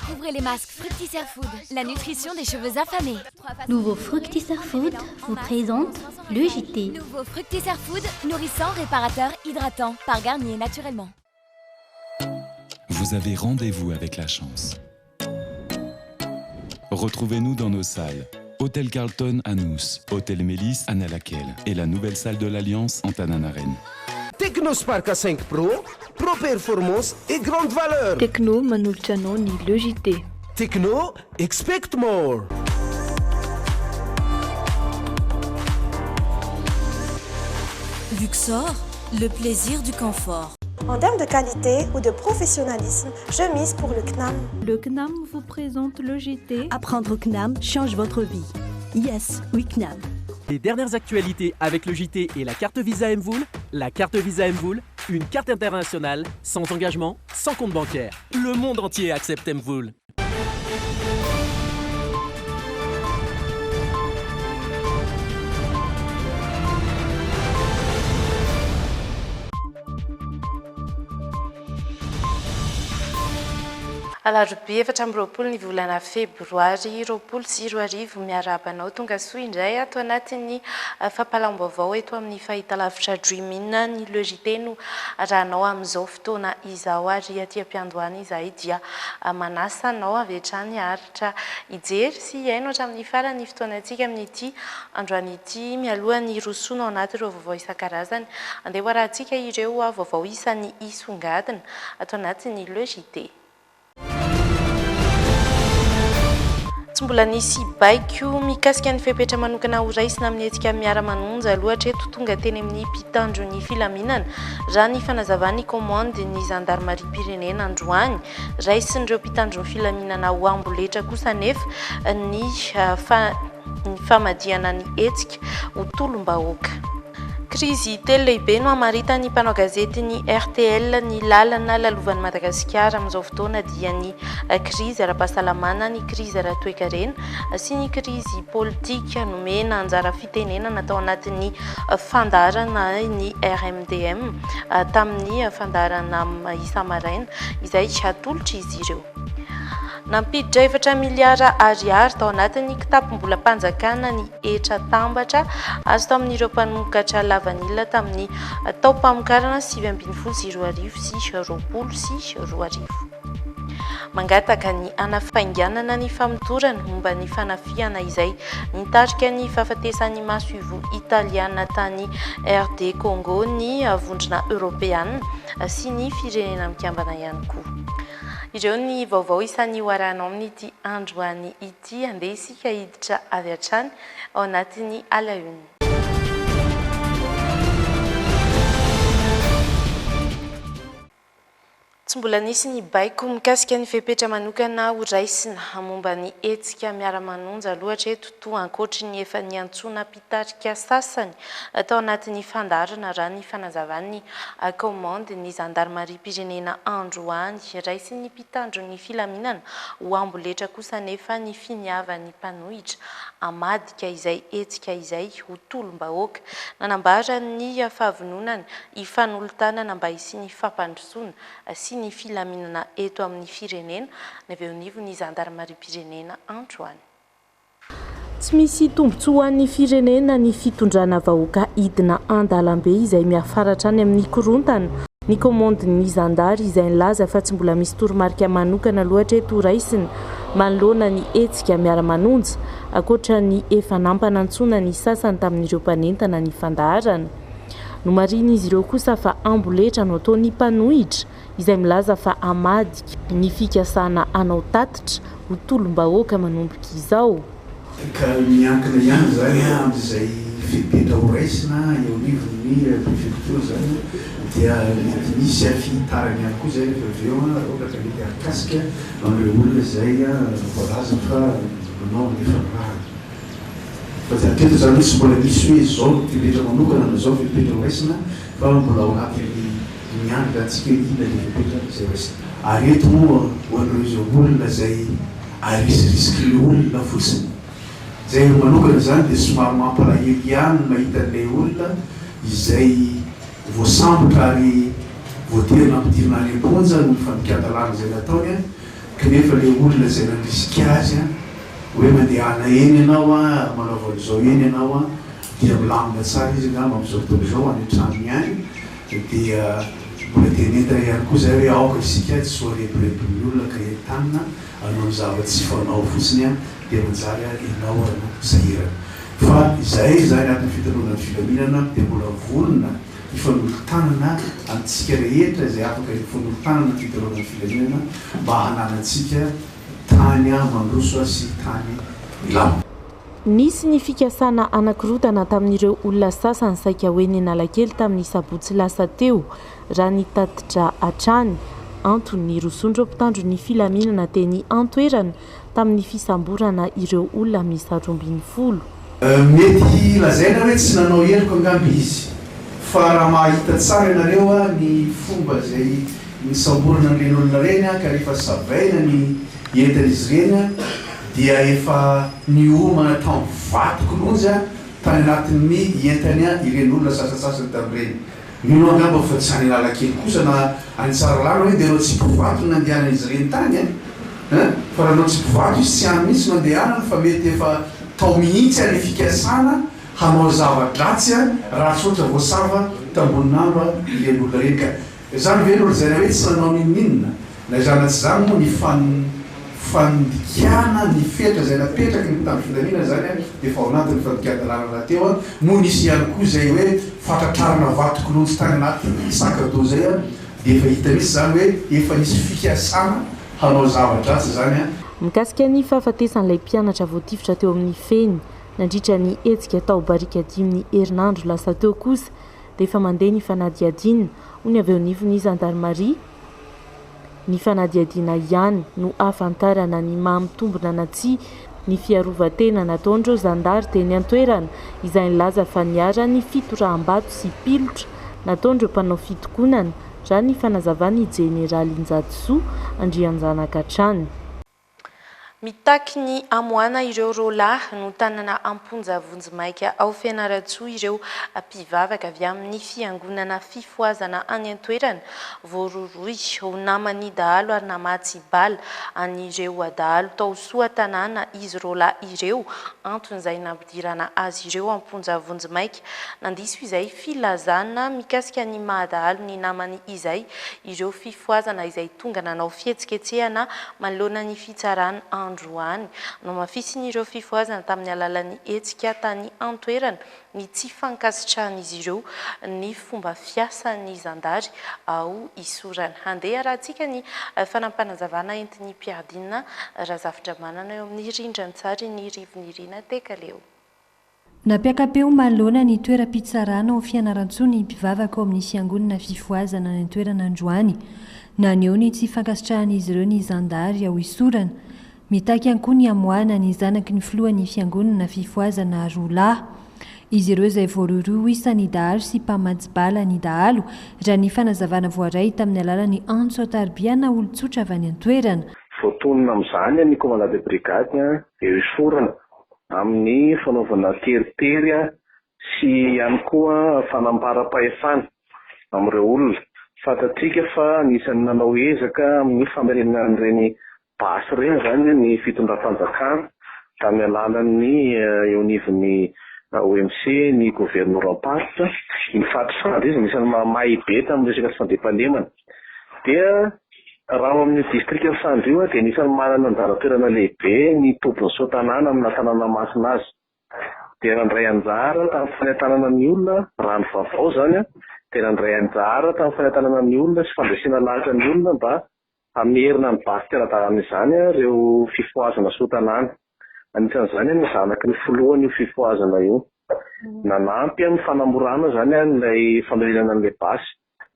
Découvrez les masques Fructisser Food, la nutrition des cheveux affamés. Nouveau Fructisser Food vous présente le JT. Nouveau Fructisser Food, nourrissant, réparateur, hydratant, par Garnier naturellement. Vous avez rendez-vous avec la chance. Retrouvez-nous dans nos salles. Hôtel Carlton à Nous, Hôtel Mélis à Nalaquel et la nouvelle salle de l'Alliance en Tananarène. Technospark A5 Pro, Pro Performance et grande valeur. Techno manolotra anao ny le JT. Techno, expect more. Luxor, le plaisir du confort. En termes de qualité ou de professionnalisme, je mise pour le CNAM. Le CNAM vous présente le JT. Apprendre au CNAM change votre vie. Yes, oui CNAM. Les dernières actualités avec le JT et la carte Visa Mvoul. La carte Visa Mvoul, une carte internationale, sans engagement, sans compte bancaire. Le monde entier accepte Mvoul. Alarobia efatra amby roapolo ny volana febroary roapolo sy roa arivo miarabanao tonga soa indray ato anatin'ny fampalam-baovao eto amin'ny fahitalavitra Dream-in ny le JT no rahanao amin'izao fotoana izao ary aty am-piandohana izahay dia manasa anao avy hatrany aritra ijery sy haino hatramin'ny farany fotoanantsika amin'ity androany ity mialohan'ny rosoana ao anaty ireo vaovao isan-karazany andeha hoarantsika ireo vaovao isan'ny isongadina ato anatin'ny le JT. Tsy mbola nisy baiko mikasika ny fepetra manokana ho raisina amin'ny hetsika miara-manonja loatra eto tonga teny amin'ny mpitandro ny filaminana raha ny fanazavany commande ny zandarmarie-pirenena androany raisin'ireo mpitandro ny filaminana ho amboletra kosa nefa ny famadiana ny hetsika ho tolom-bahoaka. Krizy telo lehibe no hamarita ny mpanao gazety ny RTL ny lalana lalovan'ny Madagasikara amin'izao fotoana dia ny krizy ara-pahasalamana, ny krizy ara-toekarena sy ny krizy politika nomena anjara fitenena natao anatin'ny fandarana ny RMDM tamin'ny fandarana isa maraina izay atolotra izy ireo. Nampiditra 4 miliara ariary tao anatin'ny kitapom-bola mpanjakana ny etra tambatra azo tao amin'ireo mpanomokatra lavanila tamin'ny tao-pamokarana 7.20 sy 20 mangataka ny anafainganana ny famotorana momba ny fanafiana izay nitarika ny fahafatesan'ny masoivo italiana tany RD Congo ny vondrona Europeana sy ny firenena mikambana ihany koa. Ireo ny vaovao isan'ny hoaranao amin'ity androany ity andeha isika hiditra avy hatrany ao anatin'ny ala une. Tsy mbola nisy ny baiko mikasika ny fepetra manokana ho raisina momba ny hetsika miara-manonja loatra eto toa ankoatry ny efa niantsona mpitarika sasany tao anatin'ny fandarana raha ny fanazavan'ny commande ny zandarmarie-pirenena androany raisin'ny mpitandro ny filaminana ho amboletra kosa nefa ny finiavan'ny mpanohitra amadika izay hetsika izay ho tolom-bahoaka nanambara ny fahavononana ifanolotanana mba hisiany fampandrosoana sy ny filaminana eto amin'ny firenena ny avy eo nivo ny zandarmarie-pirenena androany. Tsy misy tombontsoa ho an'ny firenena ny fitondrana vahoaka idina andalambe izay miafaratra any amin'ny korontana. Ny commande ny zandary izay nilaza fa tsy mbola misy toromarika manokana loatra eto raisina manoloana ny hetsika miara-manonja ankoatra ny efa nampanantsona ny sasany tamin'ireo mpanentana ny fandaharana. No marina izy ireo kosa fa amboletra no ataon'ny mpanohitra izay milaza fa amadika ny fikasana anao tatitra ho tolom-bahoaka manomboka izao. Ka miankina ihany zany amin'izay fepetra ho raisina eo anivon'ny prefecture zany dia mety misy fitarany ihany koa zay rehefa avy eo ohatra ka mety akasika amin'ireo olona izay voalaza fa manao ny fanarahana. Fa hatreto zany tsy mbola misy hoe zao no fepetra manokana na zao fepetra ho raisina fa mbola ao anatin'ny miankina antsika ina le fepetra izay raisina. Ary eto moa ho an'ireo izao olona izay arisiriska le olona fotsiny. Zay manokana zany dia somary mampalahelo ihany mahita an'ilay olona izay voasambotra ary voatery nampidirina any am-ponja no fanikatan-lana izay nataony kanefa le olona zay nandrisika azy a hoe mandehana eny ianao a manaovan'izao eny ianao a dia milamina tsara izy ngamba am'izao tontolo izao any an-tranony any dia mbola dia nentana ihany koa zay hoe aoka isika tsy soarepirepon'ny olona ka entanina anao ny zava-tsy fanao fotsiny a dia manjary ianao ano sahirana fa izay zany atin'ny fitanoana ny filaminana dia mbola volona ifanolotanana amintsika rehetra izay afaka ifanolotanana ny fitanoana ny filaminana mba hananantsika tany mandroso sy tany milamo. Nisy ny fikasana anakirotana tamin'ireo olona sasany saika hoe ny Analakely tamin'ny sabotsy lasa teo raha ny tatitra atrany antony rosondro mpitandro ny filaminana teny Antoerana tamin'ny fisamborana ireo olona miisa 12. Mety lazaina hoe tsy nanao heloka angamby izy fa raha mahita tsara ianareo a ny fomba zay misamborana n'ireny olona reny a ka rehefa savaina ny entan'izy reny a dia efa niomana tambo vatoko lonjy a tany anatin'ny entany a ireny olona sasasasany tamin'ireny mino angamba fa tsy any Analakely kosa na any Tsaralano hoe dia anao tsy mpivato no nandehanan'izy reny tany a fa raha anao tsy mpivato izy tsy any mihitsy mandehanany fa mety efa tao mihitsy any fikasana hanao zava-dratsy a raha tsotra voasava tambonin'andro a ireny olona reny ka zany ve olo zay na hoe tsy nanao ninninona na zana tsy zany moa ny fandikana ny fetra zay napetraky ny tamin'ny filaminana zany a dia fa ao anatin'ny fandikana-dalàna rahateo a moa nisy ihany koa zay hoe fatratrarana vatoko lonjy tany anaty sakado zay a dia efa hita misy zany hoe efa nisy fikasana hanao zava-dratsy zany a. Mikasika ny fahafatesan'ilay mpianatra voatifitra teo amin'ny feny nandritra ny hetsika tao barika 5 herinandro lasa teo kosa dia efa mandeha ny fanadiadina hoy avy eo nivon'ny Gendarmerie. Ny fanadiadina ihany no afantarana ny mamitombona na tsy ny fiarovatena nataondreo zandary teny Antoerana izay nilaza fa niara ny fitoram-bato sy pilotra nataondreo mpanao fitokonana raha ny fanazavany Jeneraly Njatosoa Andrianjanakatrany. Mitaky ny amoana ireo rolahy no tanana amponja Vonjimaika ao Fianaratsoa ireo mpivavaka avy amin'ny fiangonana fifoazana any Antoerana voaroroy ho namany dahalo ary namatsy bala an'ireo adahalo tao soa tanàna izy rolahy ireo anton'izay nampidirana azy ireo amponja Vonjimaika nandiso izay filazana mikasika ny mahadahalo ny namany izay ireo fifoazana izay tonga nanao fihetsiketsehana manoloana ny fitsarana androany no mafisin'ireo fifoazana tamin'ny alalan'ny hetsika tany Antoerana ny tsy fankasitrahan'izy ireo ny fomba fiasan'ny zandary ao isorana. Handeha rahantsika ny fanampanazavana entin'ny mpiadina raha zavatra manana eo amin'ny rindran-tsary ny rivon'irina tekaleo. Napiakapeo malona ny toeram-pitsarana ao Fianaratsoa ny mpivavaka ao amin'ny fiangonana fifoazana ny Antoerana androany naneo ny tsy fankasitrahan'izy ireo ny zandary ao isorana. Mitaky ihany koa ny amoana ny zanaky ny filohan'ny fiangonana fifoazana rolahy. Izy ireo izay voaroroa isan'ny dahalo sy mpamatsy bala ny dahalo raha ny fanazavana voaray tamin'ny alalan'ny antso tarbiana olon-tsotra avy any Antoerana. Voatonona amin'izany ny commandant de brigade eo isorana amin'ny fanaovana teritery sy ihany koa fanambaram-pahefana amin'ireo olona. Fantatsika fa anisan'ny nanao ezaka amin'ny famarinana an'ireny basy ireny zany ny fitondram-panjakana tamin'ny alalan'ny eo anivon'ny OMC ny gouverneur en-paritra ny fatrasandro izy misy mahay be tamin'ny resaka fandriampahalemana. Dia raha amin'ny district Sandry io dia anisan'ny manana anjara-toerana lehibe ny tompony soatanana amin'ny tanàna masina azy. Dia nandray anjara tamin'ny fanatanana ny olona rano vaovao zany dia nandray anjara tamin'ny fanatanana ny olona sy fandresena lahatra ny olona mba amerina ny basy tera-dalàna izany ireo fifoazana soatanana. Anisan'izany ny zanaky ny filohan'ny io fifoazana io. Nanampy amin'ny fanamorana zany ilay fanorenana an'ilay basy.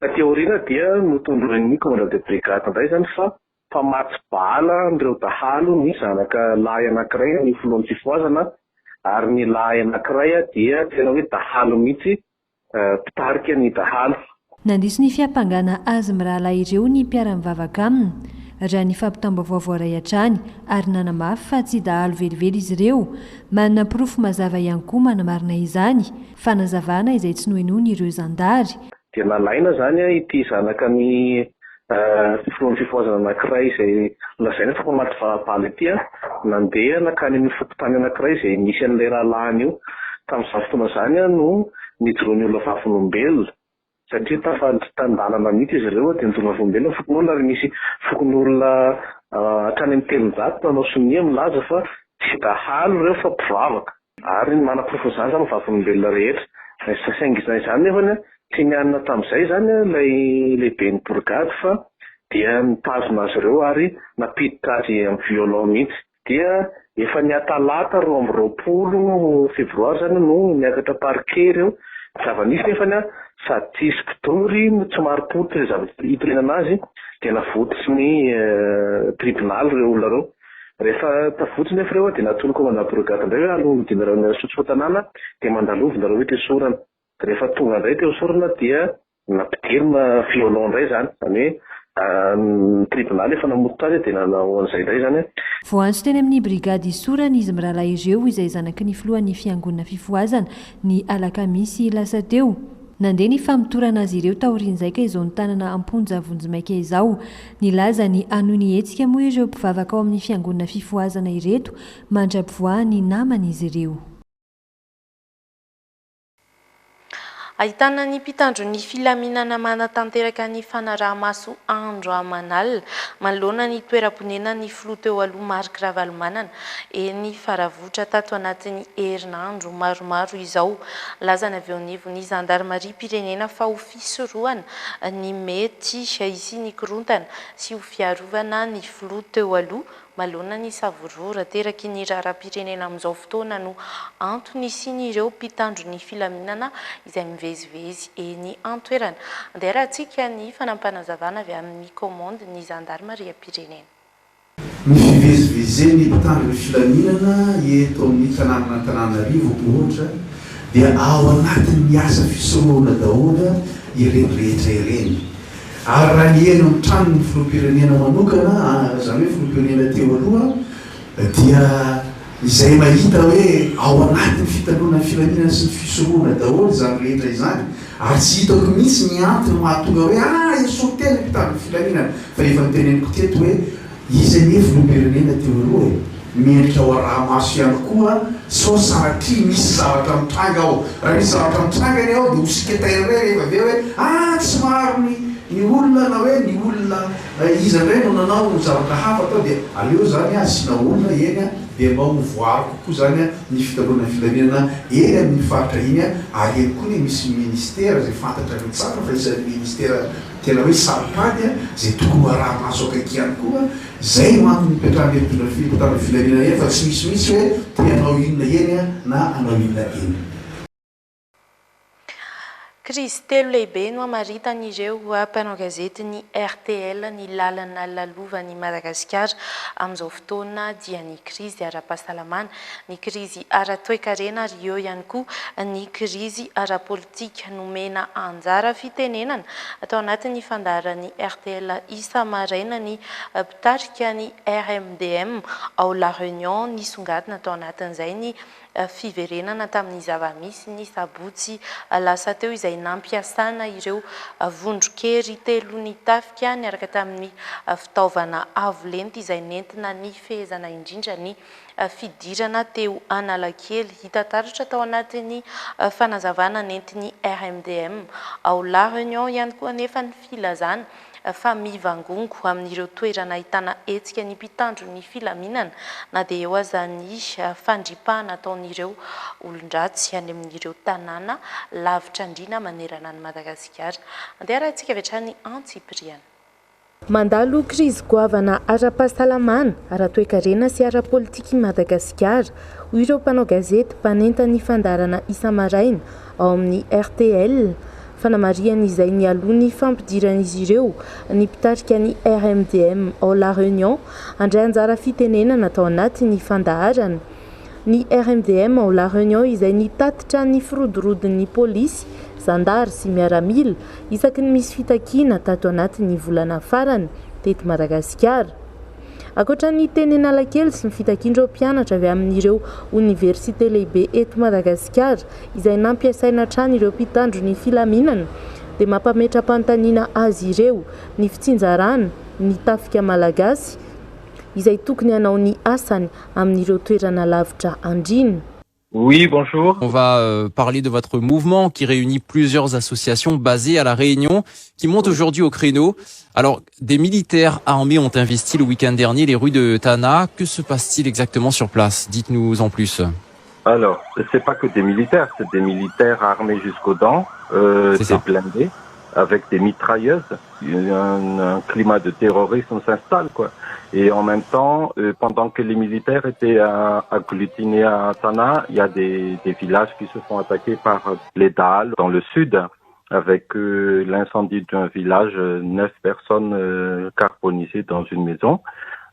Teoriana dia notondroin'ny commandant de brigade indray zany fa mpamatsy bala ireo dahalo ny zanaka lahy anankiray ny filohan'ny fifoazana ary ny lahy anankiray dia tena hoe dahalo mihitsy mpitarika ny dahalo. Nandiso ny fiampangana azy mirahalahy ireo ny mpiara-mivavaka aminy raha ny fampitambaovao voaray hatrany ary nanamafy fa tsy dahalo velively izy ireo manana pirofo mazava ihany koa manamarina izany fanazavana izay tsy nohenoiny ireo zandary. Dia nalaina zany ity zanaka ny filohan'ny fifoazana anankiray izay lazaina fa anaty vahabaly ety nandeha nakany amin'ny fokotany anankiray izay misy an'ilay rahalahiny io. Tamin'izany fotoana izany no nijoroan'ny olona vavolombelona satria tandalana mihitsy izy ireo dia nijoroana volombelona fokon'olona ary misy fokon'olona hatrany amin'ny 300 nanao sonia milaza fa tsy dahalo ireo fa mpivavaka ary mana-porofo izany vavolombelona rehetra. Saingy izany nefa tsy nianina tamin'izay zany ilay lehiben'ny brigady fa dia nitazona azy ireo ary napiditra azy amin'ny violon mihitsy. Dia efa niatalata 20 febroary zany no niakatra parquet ireo. Zava-nisy nefa sady tsisy kitory no tsy maripoty hitoriana azy dia navototsy ny tribunal ireo olona ireo. Rehefa tavotsy nefa ireo dia natolo commandant brigade indray hoe aloha general Sotsofo tanàna dia mandalovina ireo tesorana. Rehefa tonga indray teo sorana dia nampidirina violon indray zany hoe tribunal efa namototra azy dia nanao an'izay indray zany. Voantso teny amin'ny brigady isorana izy mirahalahy ireo izay zanaky ny filohan'ny fiangonana fifoazana ny alakamisy lasa teo. Nandeha ny famitorana azy ireo taorian'izay ka izao ny tanana amponja vonjimaika izao. Nilaza ny anohy ny hetsika moa ireo mpivavaka ao amin'ny fiangonana fifoazana ireto mandra-pivoahany naman'izy ireo. Ahitana ny mpitandro ny filaminana manatanteraka ny fanaraha-maso andro aman'alina manoloana ny toeram-ponena ny filoha teo aloha Marc Ravalomanana eny Faravohitra tato anatin'ny herinandro maromaro izao. Lazana avy eo anivon'ny zandarmaria-pirenena fa ho fisorohana ny mety isy ny korontana sy ho fiarovana ny filoha teo aloha manoloana ny savorora teraky ny raharaham-pirenena amin'izao fotoana no antony isiany ireo mpitandro ny filaminana izay mivezivezy eny an-toerana. Andeha rahantsika ny fanampanazavana avy amin'ny commande ny zandarmaria-pirenena. Ny fivezivezeny mpitandro ny filaminana eto amin'ny tanànan'Antananarivo ohatra dia ao anatin'ny asa fisorohana daholo ireny rehetra ireny. Ary raha ny eny trano ny filoham-pirenena manokana izany hoe filoham-pirenena teo aloha dia izay mahita hoe ao anatin'ny fitandroana filaminana sy ny fisorohana daholo izany rehetra izany ary tsy hitako mihitsy ny antony mahatonga hoe esoro tena mpitandro ny filaminana fa efa niteneniko teto hoe izy anie filoham-pirenena teo aloha miendrika ao araha-maso ihany koa sao saratria misy zavatra mitranga ao. Raha misy zavatra mitranga ny ao dia hosiketairay rehefa aveo hoe tsy maro ny olona na hoe ny olona izy indray no nanao ny zavatra hafa atao dia aleo zany asina olona eny dia mba ho voary kokoa zany ny fitandroana filaminana eny amin'ny faritra iny ary eny koa ny misy ministera zay fantatra ny tsara fa isan'ny ministera tena hoe saripady zay tokony araha-maso akaiky ihany koa zay antony mipetrahany mpitandro filaminana eny fa tsy misimisy hoe te anao inona eny na anao inona eny. Krizy telo lehibe no amaritan'ireo mpanao gazety ny RTL ny lalana lalovany Madagasikara amin'izao fotoana dia ny krizy ara-pahasalamana, ny krizy ara-toekarena ary eo ihany koa ny krizy ara-politika nomena anjara fitenenana atao anatin'ny fandaharan'ny RTL isa maraina ny mpitarika ny RMDM ao La Réunion nisongadina atao anatin'izay ny fiverenana tamin'ny zava-misy ny sabotsy lasa teo izay nampiasana ireo vondrokery telo ny tafika niaraka tamin'ny fitaovana avolenta izay nentina ny fehezana indrindra ny fidirana teo Analakely. Hita taratra tao anatin'ny fanazavana nentin'ny RMDM ao La Réunion ihany koa nefa ny filazana fa mivangongo amin'ireo toerana ahitana hetsika ny mpitandro ny filaminana na dia eo aza ny fandripahana ataon'ireo olon-dratsy any amin'ireo tanàna lavitra andrina manerana ny Madagasikara. Andeha rahantsika avy hatrany Antsipriana. Mandalo krizy goavana ara-pahasalamana, ara-toekarena sy ara-politika Madagasikara, ho ireo mpanao gazety mpanenta ny fandarana isa maraina ao amin'ny RTL. Fanamarian'izay ny alohany fampidiran'izy ireo ny mpitarika ny RMDM ao La Réunion andray anjara fitenenana atao anatin'ny fandaharana. Ny RMDM ao La Réunion izay nitatitra ny firodorodon'ny polisy, zandary sy miaramila isaky ny misy fitakiana tato anatin'ny volana farany teto Madagasikara. Akoatra ny teny Analakely sy ny fitakian'ireo mpianatra avy amin'ireo université lehibe eto Madagasikara izay nampiasaina hatrany ireo mpitandro ny filaminana dia mampametram-panontaniana azy ireo ny fitsinjarana ny tafika malagasy izay tokony hanao ny asany amin'ireo toerana lavitra andriny. Oui, bonjour. On va parler de votre mouvement qui réunit plusieurs associations basées à La Réunion qui montent aujourd'hui au créneau. Alors, des militaires armés ont investi le week-end dernier les rues de Tana. Que se passe-t-il exactement sur place? Dites-nous en plus. Alors, c'est pas que des militaires, c'est des militaires armés jusqu'aux dents, des blindés, avec des mitrailleuses. Un climat de terrorisme s'installe, quoi. Et en même temps, pendant que les militaires étaient agglutinés à Tana, il y a des villages qui se font attaquer par les Dal dans le sud, avec l'incendie d'un village, 9 personnes carbonisées dans une maison.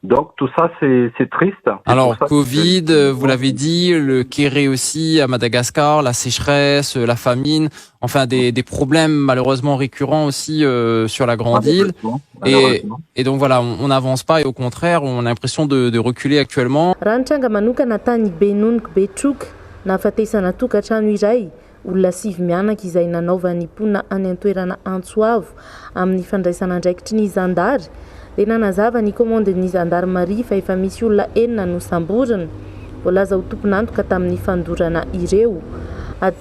Donc tout ça, c'est triste. Alors Covid, vous l'avez dit, le kéré aussi à Madagascar, la sécheresse, la famine, enfin des problèmes malheureusement récurrents aussi sur la grande île. Et donc voilà, on n'avance pas et au contraire, on a l'impression de reculer actuellement. Rantranga manokana tany Benoniko Betroka nahafatesana tokantrano iray olona 5 mianaka izay nanaovany mponina any an-toerana Antsoavo amin'ny fandraisana andraikitry ny zandary. Dia nanazava ny komande ny zandarmaria fa efa misy olona 9 nosamborana voalaza ho tompon'antoka tamin'ny fandorana ireo.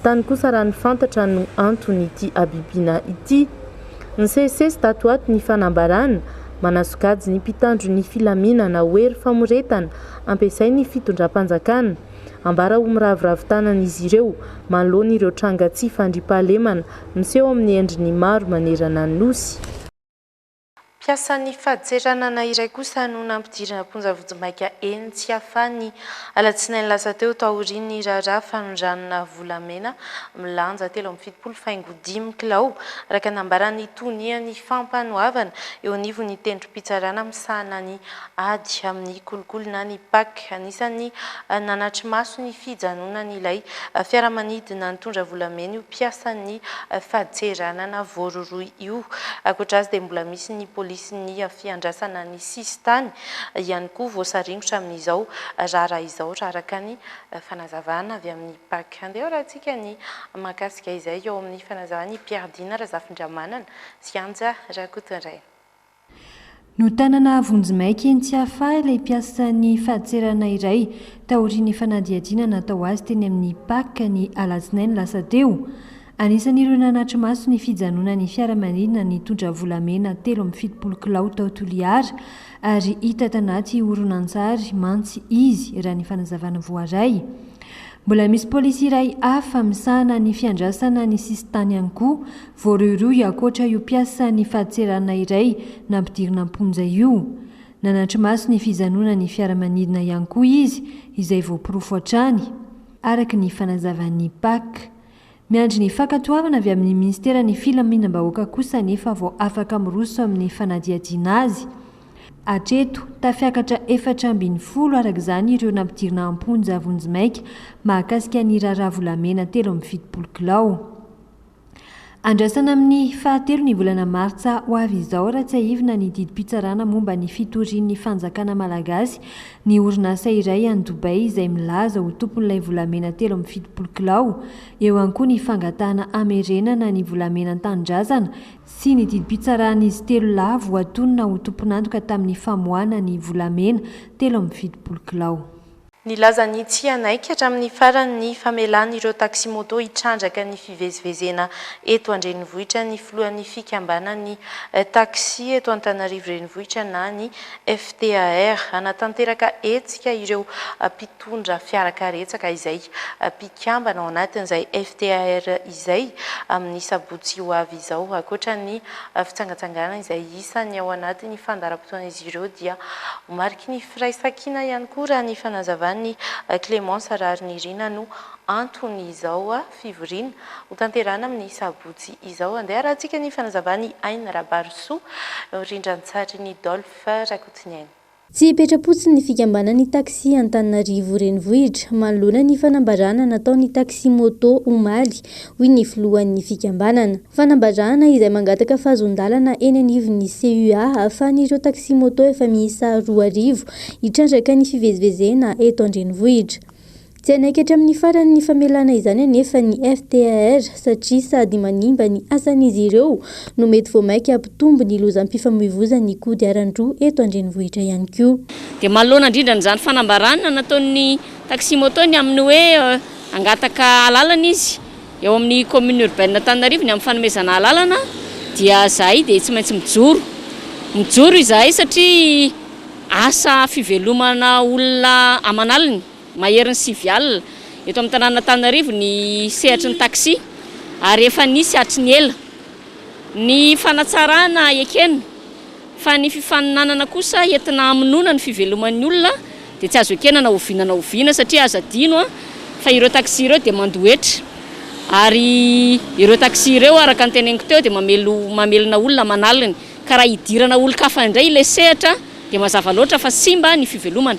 Tany kosa raha ny fantatra no antony ity abibiana ity. Ny CSS tato ato ny fanambarana manasokajy ny mpitandro ny filaminana hoery famoretana ampiasainy fitondram-panjakana. Ambara ho miraviravin-tanan'izy ireo manoloana ireo tranga tsy fandriampahalemana miseho amin'ny endriny maro manerana ny nosy. Piasan'ny fahajeranana iray kosa no nampidirana Amponjavojomaika eny tsy afany alatsinainy lasa teo taorian'ny raharaha fanondranana volamena milanja 7,5 kilao araka nambarany toniany fampanoavana eo anivon'ny tendrom-pitsarana misahana ny ady amin'ny kolokolona ny PAK. Anisan'ny nanatry maso ny fijanonana ilay fiaramanidina nitondra volamena io piasan'ny fahajeranana voaroroy io. Ankoatra azy dia mbola misy ny polisy ny fiandrasana ny sistany ihany koa voasaringotra amin'izao raharaha izao araka ny fanazavana avy amin'ny PAK. Andeha rahantsika ny makasika izay eo amin'ny fanazavana Piardina Razafindriamanana sy Anja Rakotoray. No tanana Vonjimaika eny tsy afa ilay piasan'ny fahajerana iray taorian'ny fanadihadiana natao azy teny amin'ny PAK ny alatsinainy lasa teo. Anisan'ireo nanatry maso ny fijanonan'ny fiaramanidina nitondra volamena 7,7 kilao tao Toliara ary hita tanaty horonan-tsary mantsy izy raha ny fanazavana voaray. Mbola misy polisy iray hafa misahana ny fiandrasana ny sistany ihany koa voaroiroy ankoatra io piasan'ny fahatserana iray nampidirina amponja io. Nanatry maso ny fijanonan'ny fiaramanidina ihany koa izy izay voapirofo hatrany araka ny fanazavan'ny PAK. Miandry ny fankatoavana avy amin'ny ministera ny filaminam-bahoaka kosa nefa vao afaka miroso amin'ny fanadihadiana azy. Hatreto tafiakatra 440 araka izany ireo nampidirina amponja Vonjimaika mahakasika ny raharaha volamena 7,7 kilao. Andrasana amin'ny 7 ny volana Martsa ho avy izao raha tsy ahivina ny didim-pitsarana momba ny fitorian'ny fanjakana malagasy ny orinasa iray any Dubai izay milaza ho tompon'ilay volamena 7,7 kilao. Eo ihany koa ny fangatahana amerenana ny volamena an-tanindrazana sy ny didim-pitsaran'izy 3 lavo atonina ho tompon'antoka tamin'ny famoahana ny volamena 7,7 kilao. Nilaza ny tsy anaika hatramin'ny farany ny famelana ireo taximoto hitrandraka ny fivezivezena eto an-drenivohitra ny filohan'ny fikambanan'ny taxi eto Antananarivo renivohitra na ny FTAR anatanteraka hetsika ireo mpitondra fiarakaretsaka izay mpikambana ao anatin'izay FTAR izay amin'ny sabotsy ho avy izao. Ankoatra ny fitsangatsangana izay isany ao anatin'ny fandaram-potoan'izy ireo dia homariky ny firaisan-kina ihany koa raha ny fanazavana ny Clémence Rarnirina no antony izao fivoriana ho tanterana amin'ny sabotsy izao. Andeha rahantsika ny fanazavany Aina Rabarso rindran-tsary ny Dolphe Rakotiniaina. Tsy hipetra-potsiny ny fikambanan'ny taxi Antananarivo renivohitra manoloana ny fanambarana nataon'ny taxi moto omaly hoy ny filohan'ny fikambanana. Fanambarana izay mangataka fahazon-dalana eny anivon'ny CUA ahafahan'ireo taxi moto efa miisa 2 arivo hitrandraka ny fivezivezena eto an-drenivohitra. Tsy Tsy anaikitra amin'ny faran'ny famelana izany anefa ny FTAR satria sady manimba ny asan'izy ireo no mety vao mainka ampitombo ny lozam-pifamoivoizan'ny kodiaran-droa eto an-drenivohitra ihany koa. Dia manoloana indrindra n'izany fanambarana nataon'ny taxi moto ny amin'ny hoe angataka lalana izy eo amin'ny commune urbaine Antananarivo ny amin'ny fanomezana lalana dia zahay dia tsy maintsy mijoro izahay satria asa fivelomana olona amanaliny maherin'ny sivial eto amin'ny tanàna Antananarivo ny sehatry ny taxi ary efa nisy hatry ny ela ny fanatsarana ekena fa ny fifaninanana kosa entina hamonoana ny fiveloman'ny olona dia tsy azo ekena na oviana satria aza dino fa ireo taxi ireo dia mandoetra ary ireo taxi ireo araka ny teneniko teo dia mamelona olona amanaliny ka raha hidirana olon-kafa indray ilay sehatra dia mazava loatra fa simba ny fivelomana.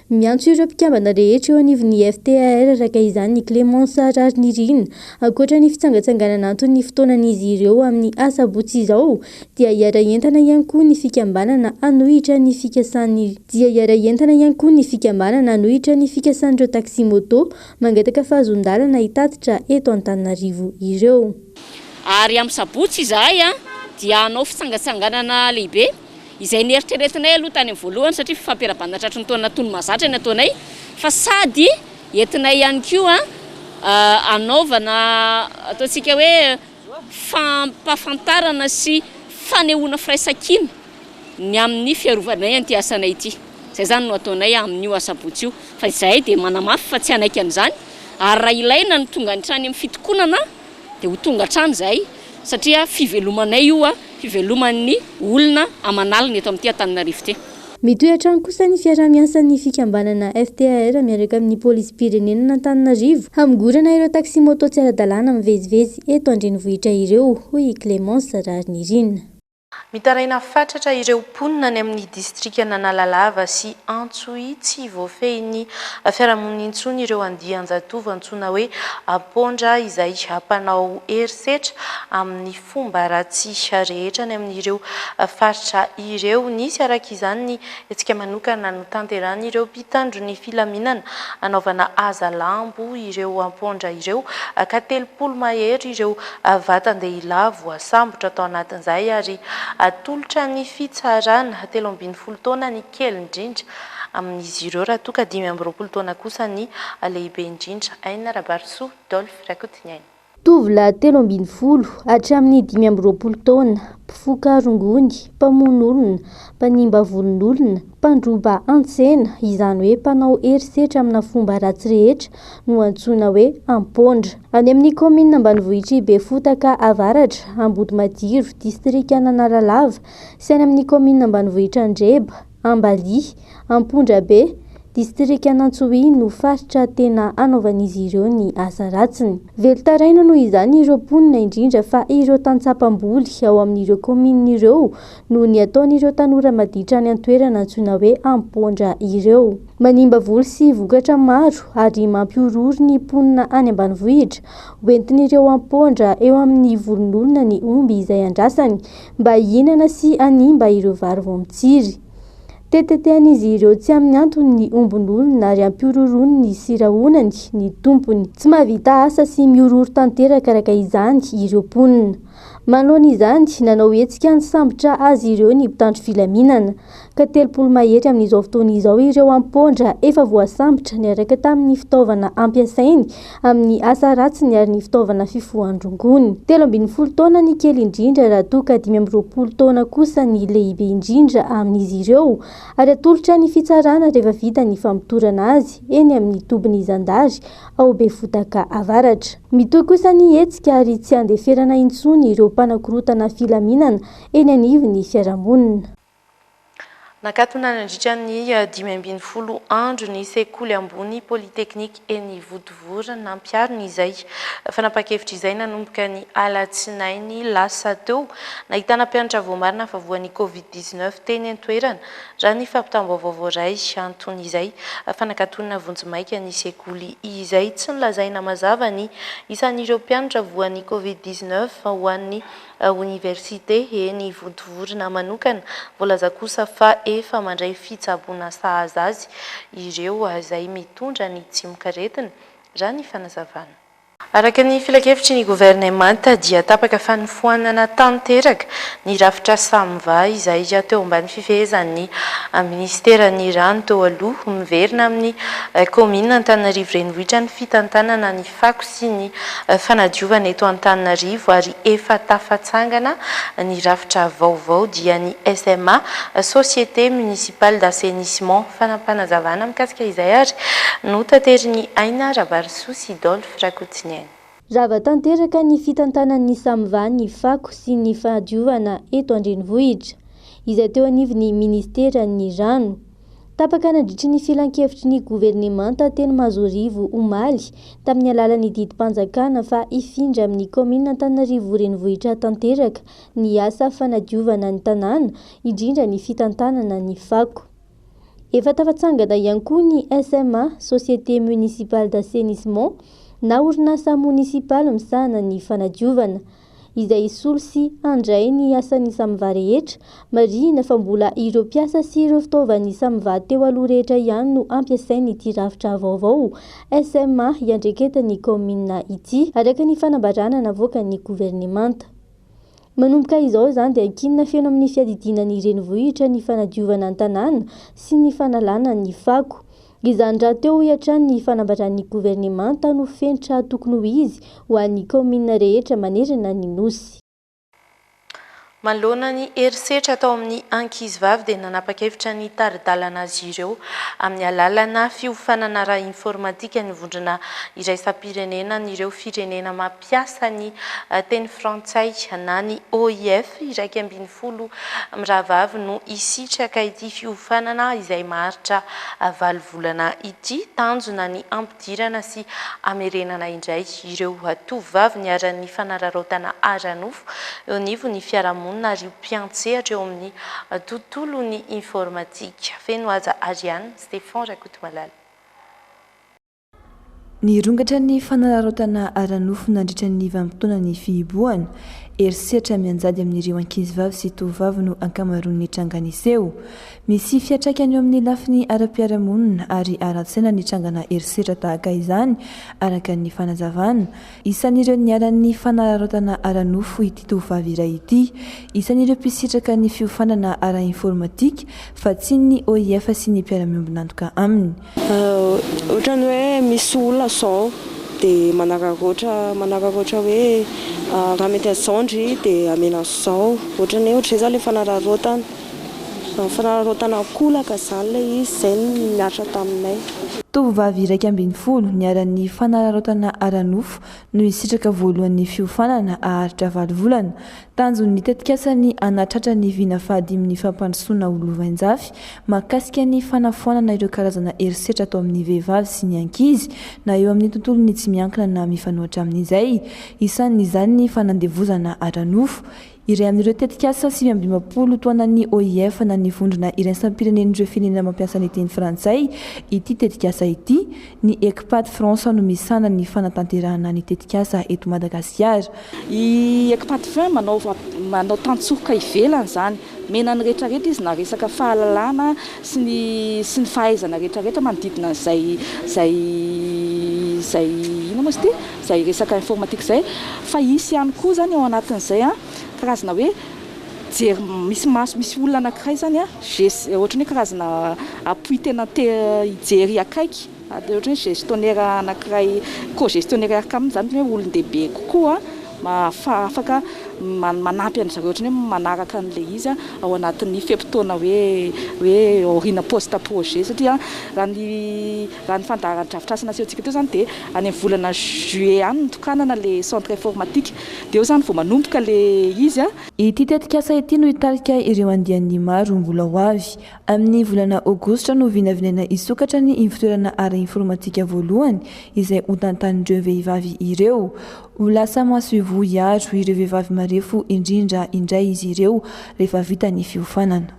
Miantso ireo mpikambana rehetra eo anivon'ny FTAR raka izany ny Clémence Rarinirina ankoatra ny fitsangatsanganana antony fotoanan'izy ireo amin'ny asabotsy izao dia hiara entana ihany koa ny fikambanana anohitra ny fikasan'ireo taxi moto mangataka fahazon-dalana hitatitra eto Antananarivo ireo. Ary amin'ny sabotsy izahay dia hanao fitsangatsanganana lehibe izay nieritreretinay aloha tany amin'ny voalohany satria fampiara-bandatra ny taona tony mazatra ny ataonay fa sady entinay ihany koa anaovana ataontsika hoe fampafantarana sy fanehoana firaisan-kina ny amin'ny fiarovanay an'ity asanay ity. Izay zany no ataonay amin'io asabotsy io fa izahay dia manamafy fa tsy anaiky an'izany ary raha ilaina ny tonga hatrany amin'ny fitokonana dia ho tonga hatrany izahay satria fivelomanay io fiveloman'ny olona amanalina eto amin'ity Antananarivo ity. Mitohy hatrany kosa ny fiarah-miasan'ny fikambanana FTAR miaraka amin'ny polisy-pirenena Antananarivo hamigorana ireo taxi moto tsy ara-dalàna mivezivezy eto an-drenivohitra ireo, hoy Clémence Rarinirina. Mitaraina fatratra ireo mponina any amin'ny distrika Analalava sy Antsohitsy voafehin'ny fiarahamonina intsony ireo andian-jatovo antsoina hoe apondra izay ampanao herisetra amin'ny fomba ratsy rehetra any amin'ireo faritra ireo. Nisy araka izany ny etsika manokana no tanterany ireo mpitandro ny filaminana anaovana aza lambo ireo apondra ireo ka 30 mahery ireo vatan-dehilahy voasambotra tao anatin'izay ary atolotra ny fitsarana 13 taona ny kely indrindra amin'izy ireo raha toka 20 taona kosa ny lehibe indrindra. Aina Rabarso Dolphe Rakotiniaina. Tovolahy 13 hatramin'ny 20 taona mpifoka rongony, mpamono mpanimba volon'olona, mpandroba antsena izany hoe mpanao herisetra amina fomba ratsy rehetra no antsoina hoe ampondra. Any amin'ny commune ambanivohitra Befotaka Avaratra, Ambodimadiro, distrika Analalava sy any amin'ny commune ambanivohitra Andreba, Ambali, Ampondrabe, distrika Antsohihy no faritra tena anaovan'izy ireo ny asa ratsiny. Velotaraina noho izany ireo mponina indrindra fa ireo tantsapam-boly ao amin'ireo commune ireo no ny ataon'ireo tanora maditra any an-toerana antsoina hoe ampondra ireo. Manimba voly sy vokatra maro ary mampiorory ny mponina any ambanivohitra hoentin'ireo ampondra eo amin'ny volon'olona ny omby izay andrasany mba hihinana sy animba ireo vary vao mitsiry. Tetetehan'izy ireo tsy amin'ny antony ny ombin'olona ary ampiororony ny siraonany ny tompony. Tsy mahavita asa sy miorory tanteraka araka izany ireo mponina. Manoloana izany nanao hetsika ny sambotra azy ireo ny mpitandro filaminana ka 30 mahery amin'izao fotoana izao ireo ampondra efa voasambotra niaraka tamin'ny fitaovana ampiasainy amin'ny asa ratsiny ary ny fitaovana fifohan-drongony. 13 taona ny kely indrindra raha toa ka 20 taona kosa ny lehibe indrindra amin'izy ireo ary atolotra ny fitsarana rehefa vita ny fampitorana azy eny amin'ny tobiny Zandary ao Befotaka Avaratra. Mitohy kosa ny hetsika ary tsy andeferana intsony ireo mpanakorotana filaminana eny anivon'ny fiarahamonina. Nakatona nandritra ny 15 andro ny sekoly ambony Polytechnique eny Votovora nampiarina izay fanapa-kevitra izay nanomboka ny alatsinainy lasa teo nahitana mpianatra voamarina fa voan'ny Covid-19 teny an-toerana raha ny fampitam-baovao iray antony izay fanakatona vonjimaika ny sekoly izay tsy nilazaina mazava ny isan'ireo mpianatra voan'ny Covid-19 ho an'ny université eny Vontovorona manokana. Voalaza kosa fa efa mandray fitsaboana sahaza azy ireo izay mitondra ny tsimikaretina raha ny fanazavana. Araka ny filakevitry ny gouvernemanta dia tapaka fanofoanana tanteraka ny rafitra samva izay teo ambany fifehezan'ny ministeran'ny rano teo aloha miverina amin'ny commune Antananarivo renivohitra ny fitantanana ny fako sy ny fanadiovana eto Antananarivo ary efa tafatsangana ny rafitra vaovao dia ny SMA Société Municipale d'Assainissement fanampanazavana mikasika izay ary no tateriny Aina Rabarso sy Dolphe Rakotiniaina. Rava tanteraka ny fitantanan'ny Samva ny fako sy ny fanadiovana eto andrenivohitra izay teo anivon'ny ministeran'ny rano. Tapaka nandritry ny filan-kevitry ny gouvernemanta teny Mazorivo omaly tamin'ny alalan'ny didim-panjakana fa ifindra amin'ny commune Antananarivo renivohitra tanteraka ny asa fanadiovana ny tanàna indrindra ny fitantanana ny fako. Efa tafatsangana ihany koa ny SMA Société Municipale d'Assainissement na orinasa munisipaly misahana ny fanadiovana izay isolo sy andray ny asan'ny Samva rehetra marihina fa mbola ireo mpiasa sy ireo fitaovan'ny Samva teo aloha rehetra ihany no ampiasainy ity rafitra vaovao SMA iandreketan'ny commune ity araka ny fanambarana navoaka ny gouvernemanta. Manomboka izao izany dia ankinina feno amin'ny fiadidinan'ny renivohitra ny fanadiovana an-tanàna sy ny fanalana ny fako. Izany raha teo hiatran'ny fanambaran'ny gouvernemanta no fenitra tokony ho izy ho an'ny commune rehetra manerana ny nosy. Manoloana ny herisetra atao amin'ny ankizivavy dia nanapa-kevitra ny taridalana azy ireo amin'ny alalana fiofanana raha informatika ny vondrona iraisam-pirenena ny ireo firenena mampiasa ny teny frantsay na ny OIF iraiky ambin'ny folo mirahavavy no isitraka ity fiofanana izay maharitra 7 volana ity tanjona ny ampidirana sy amerenana indray ireo tovovavy niaran'ny fanararaotana aranofo eo anivon'ny fiarahamonina ary mpiantsehatra eo amin'ny tontolon'ny informatika. Feno aza Ariane Stéphane Rakotomalala. Ny rongatra ny fanararaotana aranofo nandritra ny vanim-potoana ny fihibohana herisetra mianjady amin'ireo ankizivavy sy tovovavy no ankamaroan'ny trangana iseho. Misy fiantraikany eo amin'ny lafiny ara-piarahamonina ary ara-tsaina ny trangana herisetra tahaka izany araka ny fanazavana. Isan'ireo niaran'ny fanararaotana aranofo ity tovovavy iray ity. Isan'ireo mpisitraka ny fiofanana ara-informatika fa tsy ny OIF sy ny mpiara-miombona antoka aminy. Ohatrany hoe misy olona zao dia manararoatra hoe raha mety azondry dia amena zao ohatrany hoe ohatry zay ilay fanararaotana kolaka izany ilay izy izay miaritra taminay. Tovovavy iraika ambin'ny folo niaran'ny fanararaotana aranofo no isitraka voalohan'ny fiofanana aharitra 7 volana. Tanjon'ny tetikasany anatratra ny vina fahadimin'ny fampandrosoana olovan-jafy mahakasika ny fanafoanana ireo karazana herisetra atao amin'ny vehivavy sy ny ankizy na eo amin'ny tontolony tsy miankina na mifanohitra amin'izay. Isan'izany ny fanandevozana aranofo. Iray amin'ireo tetikasa 520 toanan'ny OIF na ny vondrona iraisam-pirenen'ireo firenena mampiasa ny teny frantsay ity tetikasa ity. Ny ECPAT France no misana ny fanatanterahana ny tetikasa eto Madagasikara. I ECPAT France manao tantsoka ivelany zany menany rehetrarehetra izy na resaka fahalalana sy ny fahaizana rehetrarehetra manodidina zay ino moa zay resaka informatika zay fa isy ihany koa zany ao anatin'izay karazana hoe jery misy maso misy olona anankiray zany ohatrany hoe karazana appui tena hijery akaiky ohatrany hoe gestionnaire anankiray co-gestionnaire arkaminy zany hoe olon-dehibe kokoa afaka manampy an'izareo ohatrany hoe manaraka an'ilay izy ao anatin'ny fempotoana hoe orina poste projet satria raha ny fandaharan-drafitrasana asehoantsika teo zany dia any amin'ny volana juillet any nitokanana le centre informatique dia eo zany vao manomboka le izy ity tetikasa ity no hitarika ireo andian'ny maro mbola ho avy. Amin'ny volana aogositra no vinavinaina isokatra ny fitoerana ara-informatika voalohany izay hotantanin'ireo vehivavy ireo. Ho lasa maso ivoiaro ireo vehivavy marefo indrindra indray izy ireo rehefa vita ny fiofanana.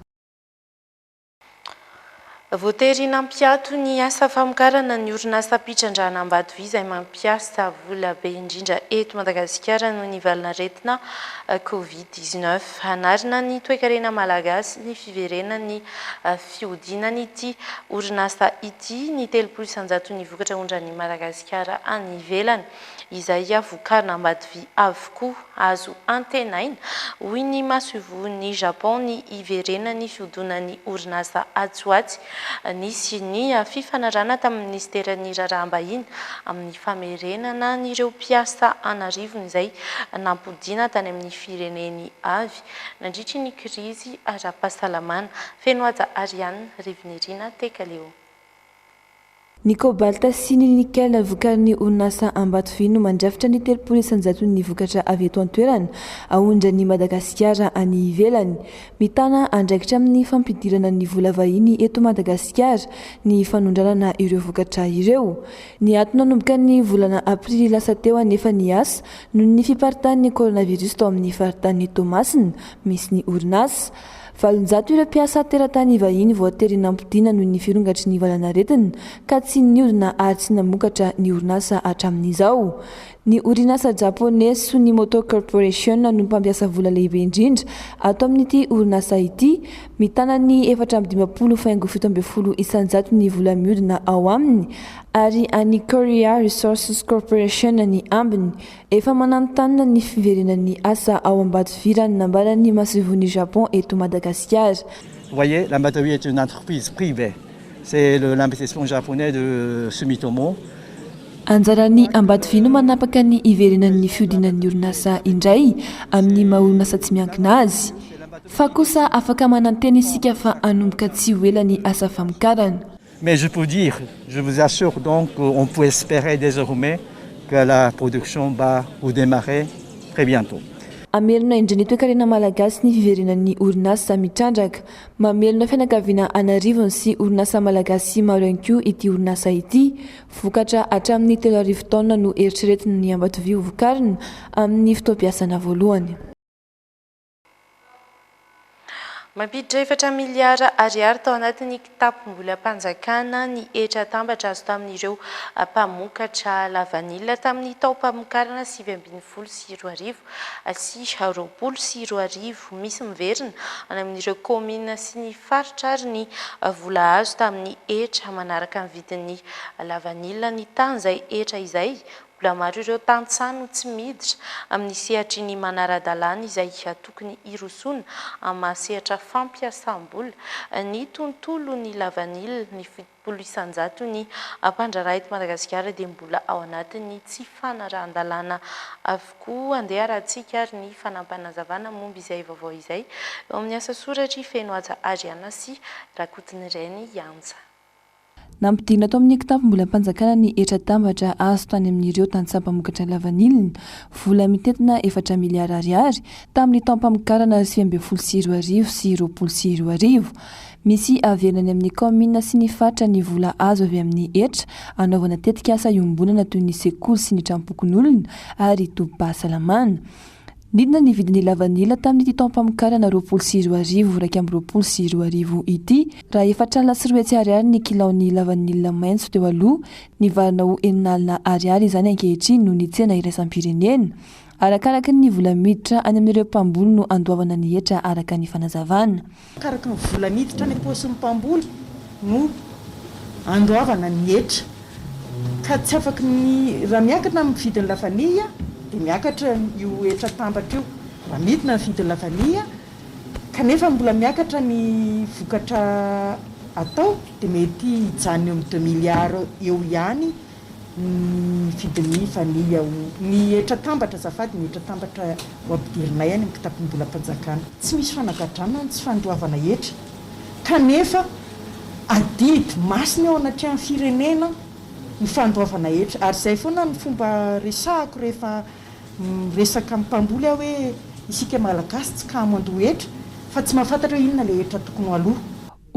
voatery nampiato ny asa famokarana ny orinasa pitrandrana Ambatovia izay mampiasa vola be indrindra eto Madagasikara noho ny valinaretina Covid-19. Hanarina ny toe-karena malagasy ny fiverenany fiodinany ity orinasa ity ny 300 ny vokatra ondrany Madagasikara any ivelany izay vokarina Ambatovia avokoa azo antenaina hoy ny masovony Japon ny iverenany fiodonany orinasa Atsoatsy. Nisy ny fifanarana tamin'ny ministeran'ny raharaham-bahiny amin'ny famerenana n'ireo mpiasa anarivony izay nampodina tany amin'ny fireneny avy nandritry ny krizy ara-pahasalamana. Feno aja Ariane Rivinirina Tekaleo. Ny kobalta sy ny nikel vokarin'ny orinasa Ambatovia no mandrafitra ny 300 ny vokatra avy eto an-toerana ahondrany Madagasikara any ivelany. Mitana andraikitra amin'ny fampidirana ny vola vahiny eto Madagasikara ny fanondranana ireo vokatra ireo. Ny antony nanomboka ny volana aprily lasa teo anefa ny asa noho ny fiparitahan'ny coronavirus tao amin'ny faritany Tomasina misy ny orinasa. 700 ireo mpiasa teratany vahiny voatery nampidina noho ny firongatry ny valanaretina ka tsy niodina ary tsy namokatra ny orinasa hatramin'izao. Ny orinasa japonais Sony Motor Corporation no mpampiasa vola lehibe indrindra ato amin'ity orinasa ity, mitana ny 450,70 isanjato ny vola miodina ao aminy ary any Korea Resources Corporation ny ambiny. Efa manantanina ny fiverenan'ny asa ao Ambatovia nambarany masovony Japon eto Madagascar. Vous voyez, l'Ambatovia est une entreprise privée. C'est l'investissement japonais de Sumitomo. Anjarany Ambatovia no manapaka ny iverenan'ny fiodinan'ny orinasa indray amin'ny maha-orinasa tsy miankina azy. Fa kosa afaka manantena isika fa anomboka tsy ho ela ny asa famokarana. Mais je peux dire, je vous assure donc qu'on peut espérer désormais que la production va redémarrer très bientôt. Amelona indray ny toe-karena malagasy ny fiverenan'ny orinasa mitrandraka. Mamelona fianakaviana anarivony sy orinasa malagasy maro ihany koa ity orinasa ity. Vokatra hatramin'ny 3,000 taona no eritreretina ny Ambatovia ho vokarina amin'ny fotoam-piasana voalohany. Mampiditra 4 miliara ariary tao anatin'ny kitapom-bola mpanjakana ny etra-tambatra azo tamin'ireo mpamokatra lavanila tamin'ny tao-pamokarana 2024 sy 2025 misy miverina any amin'ireo komina sy ny faritra ary ny vola azo tamin'ny etra manaraka ny vidin'ny lavanila ny tany izay etra izay. Mbola maro ireo tantsano tsy miditra amin'ny sehatra ny manara-dalàna izay tokony irosona amin'ny sehatra fampiasam-bola. Ny tontolo ny lavanila ny 70 isanjato ny mpandraraha eto Madagasikara dia mbola ao anatin'ny tsy fanarahan-dalàna avokoa. Andeha arahantsika ary ny fanampanazavana momba izay vaovao izay eo amin'ny asa soratra feno aja Ariana sy Rakotiny Reny Yanja. Nampidina tao amin'ny kitapom-bola mpanjakana ny etra-tambatra azo tany amin'ireo tantsaha-mpamokatra lavanilina vola mitentina 4 miliara ariary tamin'ny taom-pamokarana 2022 sy 2023. Misy averina amin'ny komina sy ny faritra ny vola azo avy amin'ny etra anaovana tetika asa iombonana toy ny sekoly sy ny trampokon'olona ary tobim-pahasalamana. Nidina ny vidin'ny lavanila tamin'ity taom-pamokarana 2022 raika amby 2022 ity raha efatralina sy 4 ariary ny kilaon'ny lavanila maitso teo aloha ny varina ho 9 ariary izany ankehitriny no ny tsena iraisam-pirenena. Arakaraka ny vola miditra any amin'ireo mpamboly no andoavana ny etra araka ny fanazavana. Araka ny vola miditra ny posin'ny mpamboly no andoavana ny etra ka tsy afaka ny raha miakatra amin'ny vidin'ny lavanila dia miakatra io etra-tambatra io raha midina ny vidin'ny lavanila kanefa mbola miakatra ny vokatra atao dia mety hijanona eo amin'ny 2 miliara eo ihany ny vidin'ny vanila ny etra-tambatra zafady ny etra-tambatra ho ampidirinay any amin'ny kitapom-bola mpanjakana. Tsy misy fanagadrana tsy fandoavana etra kanefa adidy masina ao anatrehany firenena ny fandoavana etra ary izay foana ny fomba resahako rehefa resaka amin'ny mpamboly aho hoe isika malagasy tsy kamo andoha etra fa tsy mahafantatra hoe inona ilay etra tokony aloha.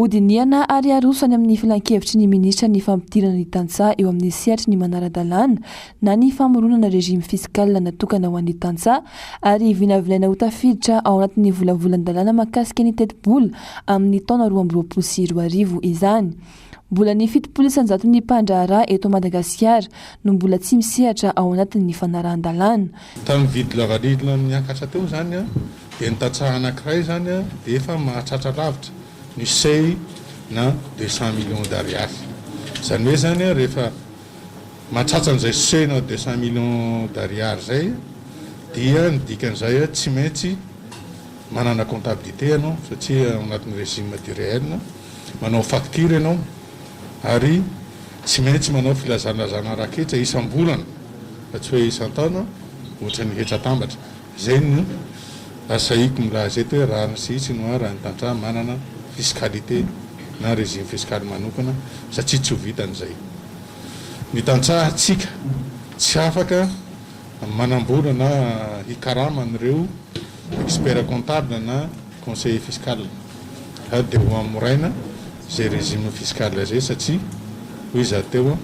Hodiniana ary aroso any amin'ny filan-kevitry ny ministra ny fampidirana ny tantsaha eo amin'ny sehatry ny manara-dalàna na ny famoronana rejimy fiskal natokana ho an'ny tantsaha ary vinavinaina ho tafiditra ao anatin'ny volavolan-dalàna mahakasika ny teti-bola amin'ny taona 2024 izany. Mbola ny 700 ny mpandraharaha eto Madagasikara no mbola tsy misehatra ao anatin'ny fanarahan-dalàna. Tamin'ny vidy lavalilina niakatra teo zany dia ny tantsaha anankiray zany dia efa mahatratra lavitra ny sey na 200 millions d'ariary. Zany hoe zany rehefa mahatratra an'izay sey na 200 millions d'ariary zay dia ny dikan'izay tsy maintsy manana comptabilité ianao satria ao anatin'ny régime du réel manao facture ianao ary tsy maintsy manao filazanazana raketra isam-bolana fa tsy hoe isan-taona ohatra ny hetra tambatra. Zay no asaiko milaza eto hoe raha ny sitsy no raha ny tantsaha manana fiscalité na régime fiscal manokana satria tsy ho vitan'izay. Ny tantsaha tsika tsy afaka manambola na hikarama an'ireo expert comptable na conseiller fiscal dia ho amoraina zay régime fiscal zay satria hoy za teo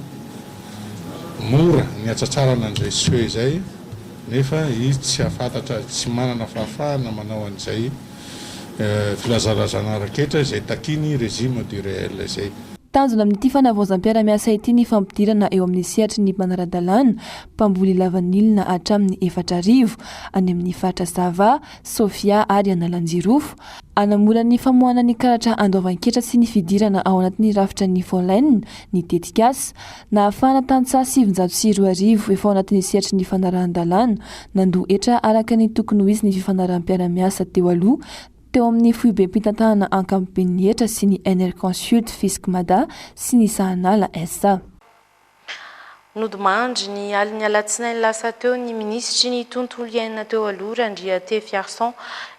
mora ny atsatsarana an'izay seo zay nefa izy tsy afantatra tsy manana fahafahana manao an'izay filazalazana raketra zay takiny régime du réel zay. Tanjona amin'ity fanavaozam-piara-miasa ity ny fampidirana eo amin'ny sehatry ny manara-dalàna mpamboly lavanilina hatramin'ny 4,000 any amin'ny faritra Sava, Sofia ary Analanjirofo. Anamora ny famohana ny karatra andoavan-ketra sy ny fidirana ao anatin'ny rafitra ny Folene ny tetikasa na ahafahana tantsaha 702,000 efa ao anatin'ny sehatry ny fanarahan-dalàna nandoa etra araka ny tokony ho izy ny fifanarahan-piara-miasa teo aloha teo amin'ny foibe mpitantahana ankapobeny hetra sy ny NR Consult Fiskmada sy ny Sahanala SA. Nodimandry ny aliny alatsinainy lasa teo ny ministry ny tontolo iainana teo aloha Randriaté Fiarson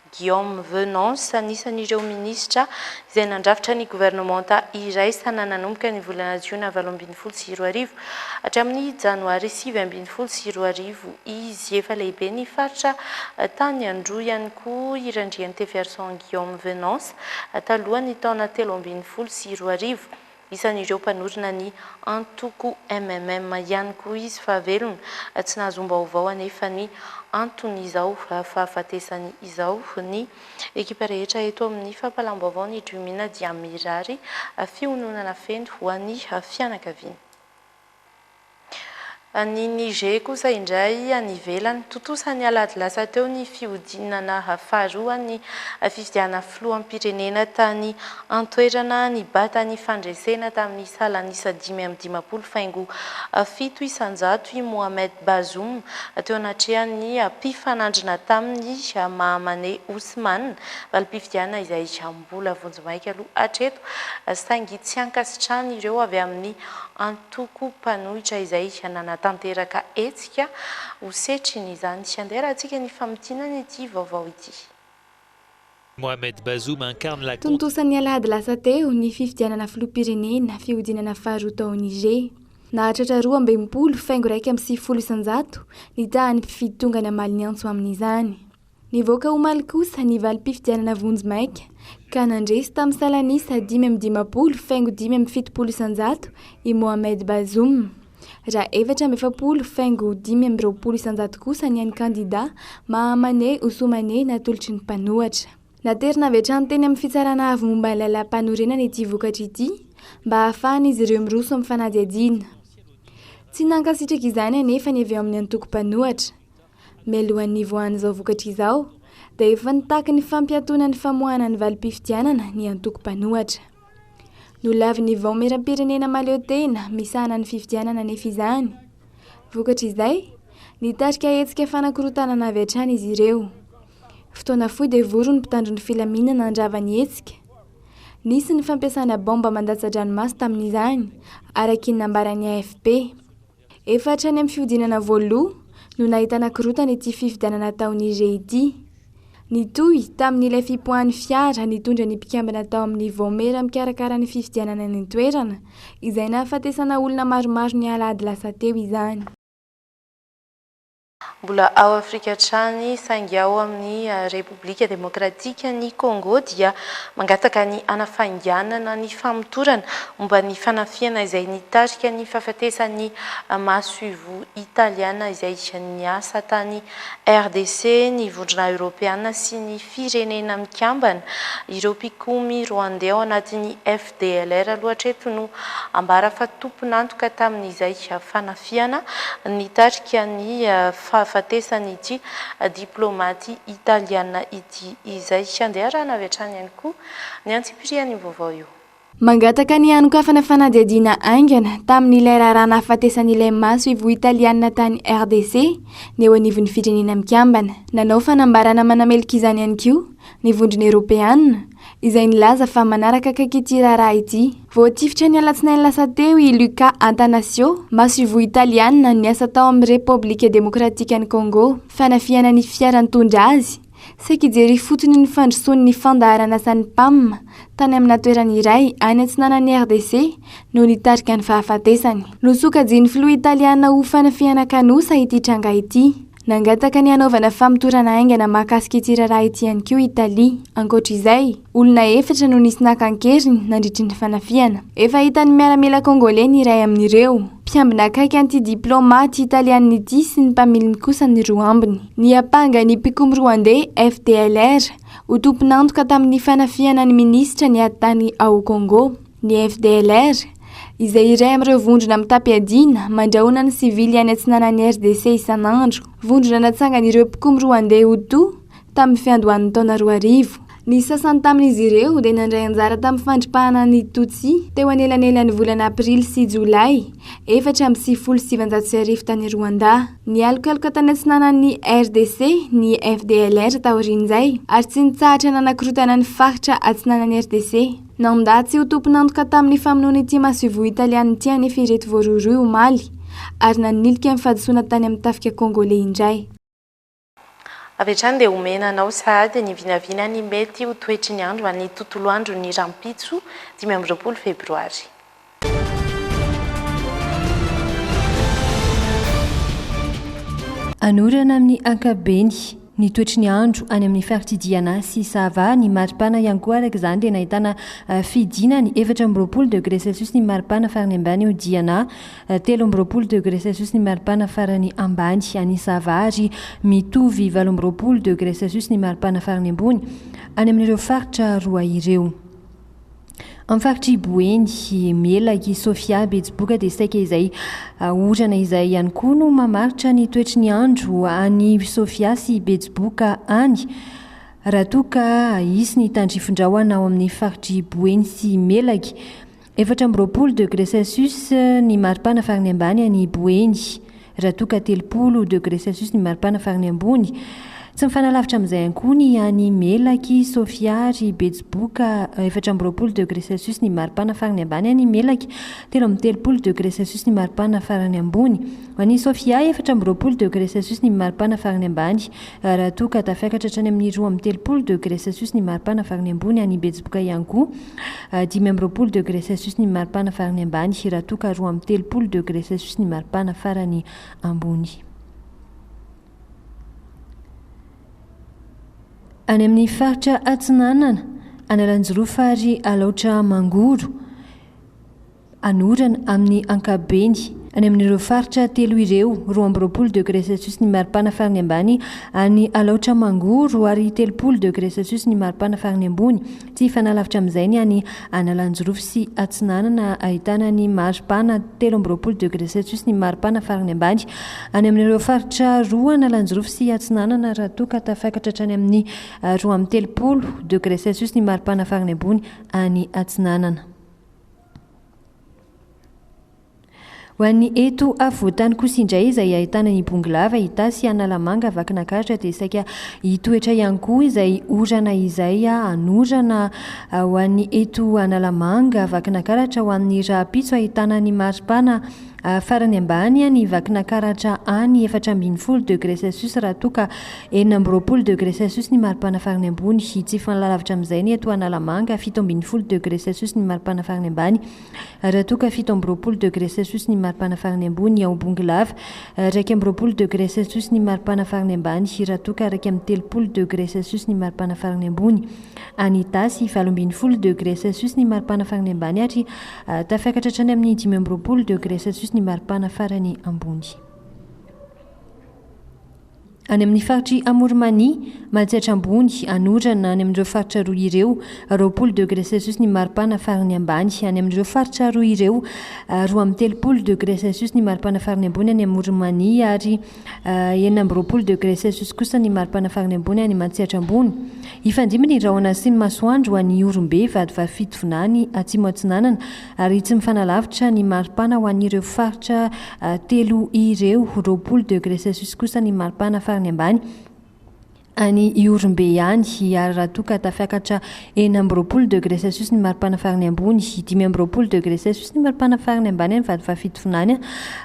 Guillaume Venance anisan'ireo ministra izay nandrafitra ny gouvernementa iraisana nanomboka ny volana Jiona 2024 hatramin'ny Janoary 2024 izy efa lehibe ny faritra tany andro ihany koa i Randriaté Fiarson Guillaume Venance talohan'ny taona 2024 isan'ireo mpanorina ny antoko MMM ihany koa izy fa velona tsy nahazom-baovao anefa ny antony izao fahafatesany izao ny ekipa rehetra eto amin'ny fampalam-baovao ny Dumina Diamirary fiononana feno ho an'ny fianakaviana. Ny Niger kosa indray any ivelany totosany alady lasa teo ny fiodinana faharoa ny fifidiana filoham-pirenena tany antoerana ny batany fandresena tamin'ny salanisa 550 faingo 7 isanjato i Mohamed Bazoum teo anatrehany mpifanandrina tamin'ny Mahamane Ousmane valim-pifidiana izay mbola vonjimaika aloha hatreto saingy tsy ankasitrany ireo avy amin'ny antoko mpanohitra izay nanatanteraka etsika ho setriny izany andera antsika ny famitinana ity vaovao ity. Mohamed Bazoum incarne la tontosany alahady lasa teo ny fifidianana filoham-pirenena fihodinana faharoa tao Niger. Nahatratra 12 faingo 150 isanjato ny tahany mpifidy tonga ny amaly ny antso amin'izany. Nivoaka omaly kosa ny valim-pifidianana vonjimaika ka nandresy tamin'ny salanisa 550 faingo 570 isanjato i Mohamed Bazoum. Raha 470 faingo 520 isanjato kosa ny any kandida Mahamane Ousmane natolotry ny mpanohatra. Naterina avy hatrany teny amin'ny fitsarana avy momba ny lalam-panorenana ity vokatra ity mba ahafahana izy ireo miroso amin'ny fanadihadiana. Tsy nankasitraka izany anefa ny avy ao amin'ny antoko mpanohatra. Mialohan'ny voan'izao vokatra izao dia efa nitaky ny fampiatona ny famohana ny valim-pifidianana ny antoko mpanohatra. Nolavy ny vao meram-pirenena maleo tena misahana ny fifidianana nefa izany. Vokatra izay nitarika hetsika fanakorotanana avy hatrany izy ireo. Fotoana fohy dia voro ny mpitandro ny filaminana andravany hetsika. Nisy ny fampiasana bomba mandatsa-dranomasy tamin'izany araky ny nambaran'ny AFP. Efa hatrany amin'ny fihodinana voaloha no nahitana korotana ity fifidianana tao Niger ity. Nitohy tamin'ilay fipoahan'ny fiara nitondra ny mpikambana tao amin'ny vomera mikarakara ny fifidianana ny toerana izay nahafatesana olona maromaro ny alahady lasa teo izany. mbola ao Afrika trany saingy ao amin'ny Repoblika Demokratika ny Congo dia mangataka ny anafainganana ny famotorana momba ny fanafiana izay nitarika ny fahafatesany masoivo italiana izay niasa tany RDC ny vondrona Europeana sy ny firenena mikambana ireo mpikomy Rwandais ao anatin'ny FDLR lohatreto no ambara fa tompon'antoka tamin'izay fanafiana nitarika ny fahafatesany ity diplomaty italiana ity izay andeharana avy hatrany ihany koa ny antsipiriany vaovao io. Mangataka ny anoka fanafanadiadiana aingana tamin'ilay rarana hafatesan'ilay masoivo italiana tany RDC ny eo anivon'ny firenena mikambana nanao fanambarana manamelika izany ihany koa ny vondrona Europeana izay nilaza fa manaraka akaiky ity raharaha ity. Voatifitra ny alatsinainy lasa teo i Luca Antanasio masoivo italiana niasa tao amin'ny Repoblika Demokratika ny Congo fanafiana ny fiara nitondra azy seky ijery fotony ny fandrosoany ny fandaharana sany PAM tany amina toerana iray any antsinanany RDC no nitarika ny fahafatesany. Nosokajiny filoha italiana ho fanafiana kanosa ity tranga ity. Nangataka ny anaovana famotorana aingana mahakasika ity raharaha ity ihany koa Italia. Ankoatra izay, olona 4 no nisy nakan-keriny nandritry ny fanafiana. Efa hitany miaramila Congolais ny iray amin'ireo. Mpiambina akaiky anti-diplomaty italiana ity sy ny mpamiliny kosa ny roa ambiny. Ny apanga ny mpikomy Rwandais FDLR ho tompon'antoka tamin'ny fanafiana ny minisitra ny atany ao Congo. Ny FDLR izay iray amin'ireo vondrona mitapiadina mandrahona ny sivily any antsinanany RDC isan'andro. Vondrona natsangan'ireo mpikomy Rwandais Hutu tamin'ny fiandohan'ny taona 2000. Ny sasany tamin'izy ireo dia nandray anjara tamin'ny fandripahana ny Tutsi teo anelanelan'ny volana Aprily sy Jolay 1970 tany Rwanda. Ny alokaloka tany antsinanan'ny RDC ny FDLR taorian'izay ary tsy nitsahatra nanakorontana ny faritra antsinanan'ny RDC. Nandatsy ho tompon'antoka tamin'ny famonoana ity masoivo italiana ity anefa ireto voaroroy omaly ary nanilika amin'ny fahadisoana tany amin'ny tafika Congolais indray. Avy hatrany dia omena anao sahady ny vinavina ny mety ho toetry ny andro any tontolo andro ny rampitso 20 febroary. Anorana amin'ny ankabeny ny toetry ny andro any amin'ny faritidiana sy Sava ny maripana ihany koa araka izany dia nahitana fidinany 4 degré Celsius ny maripana farany ambany ho Diana, 3 degré Celsius ny maripana farany ambany any Sava ary mitovy 20 degré Celsius ny maripana farany ambony any amin'ireo faritra roa ireo. Amin'ny faritry Boeny, Melaky, Sofia, Betsiboka dia saika izay orana izay ihany koa no mamaritra ny toetry ny andro any Sofia sy Betsiboka any. Raha toa ka isy ny tandrifondrahoana ao amin'ny faritry Boeny sy Melaky, 4 degré Celsius ny maripana farany ambany any Boeny, raha toa ka 3 degré Celsius ny maripana farany ambony. Tsy mifanalavitra amin'izay ihany koa ny any Melaky, Sofia ary Betsiboka, 4 degré Celsius ny maripana farany ambany any Melaky, 3 degré Celsius ny maripana farany ambony. Any Sofia 4 degré Celsius ny maripana farany ambany, raha toa ka tafiakatra hatrany amin'ny 3 degré Celsius ny maripana farany ambony any Betsiboka ihany koa, 5 degré Celsius ny maripana farany ambany, raha toa ka 3 degré Celsius ny maripana farany ambony. Any amin'ny faritra Atsinanana, Analanjorofa ary Alaotra Mangoro, anorana amin'ny ankabeny. Any amin'ireo faritra 3 ireo, 20 degré Celsius ny maripana farany ambany any Alaotra Mangoro ary 3 degré Celsius ny maripana farany ambony. Tsy fanalavitra amin'izay ny any Analanjorofa sy Atsinanana ahitana ny maripana 13 degré Celsius ny maripana farany ambany. Any amin'ireo faritra roa Analanjorofa sy Atsinanana raha toa ka tafakatra hatrany amin'ny 13 degré Celsius ny maripana farany ambony any Atsinanana. Ho an'ny eto afovoantany kosa indray izay ahitana ny Bongolava, Itasy, Analamanga, Vakinankaratra dia saika hitoetra ihany koa izay orana izay anorana ho an'ny eto Analamanga, Vakinankaratra ho an'ny Rahampitso ahitana ny maripana farany ambany ny vakina karatra any 4.0 degré celsius raha toa ka 4.20 degré celsius ny maripana farany ambony. Tsy fanalalavitra amin'izay ny eto Analamanga 7.0 degré celsius ny maripana farany ambany raha toa ka 7.20 degré celsius ny maripana farany ambony. Ao Bongolava 2.20 degré celsius ny maripana farany ambany raha toa ka 3.30 degré celsius ny maripana farany ambony. Any Tasy 8.0 degré celsius ny maripana farany ambany ary tafiakatra hatrany amin'ny 5.20 degré celsius ny maripana farany ambony. Any amin'ny faritry Amorimany mahatsatra ambony anorana any amin'ireo faritra roa ireo 20 degré celsius ny maripana farany ambany. Any amin'ireo faritra roa ireo 2.30 degré celsius ny maripana farany ambony any Amorimany ary 9.20 degré celsius kosa ny maripana farany ambony any mahatsatra ambony. Ifandimby ny rahona sy ny masoandro any Orombe vadivavy Fitovonany atsimo atsinanana ary tsy mifanalavitra ny maripana ho an'ireo faritra telo ireo 20 degré celsius kosa ny maripana farany ambany any Orombe ihany ary raha toa ka tafiakatra 9.20 degré celsius ny maripana farany ambony 5.20 degré celsius ny maripana farany ambany any vadivavy Fitovonany